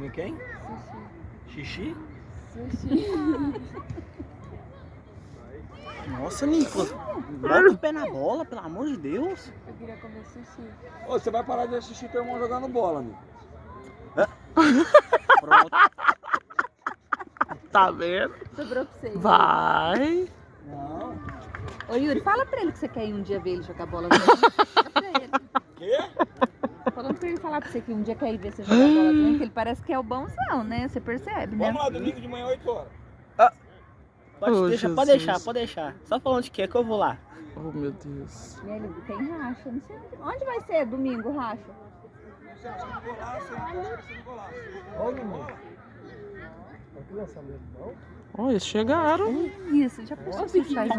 Comer quem? Xixi? Sushi. Nossa, Nicolas. Bota o pé na bola, pelo amor de Deus. Eu queria comer sushi. Ô, você vai parar de assistir teu irmão jogando bola, amigo. Pronto. Tá vendo? Sobrou pra você. Vai. Não. Ô Yuri, fala pra ele que você quer ir um dia ver ele jogar bola também. Fala pra ele. Quê? Falando pra ele falar pra você que um dia quer ir ver você jogar bola também, que ele parece que é o bonzão, né? Você percebe, né? Vamos lá, domingo de manhã, 8 horas. Pode Oh, deixar, pode Jesus. deixar, pode deixar. Só fala onde que é que eu vou lá. Oh, meu Deus. E ele tem racha, não sei onde vai ser domingo o racha. Oh, eles chegaram. Isso, já pensou se faz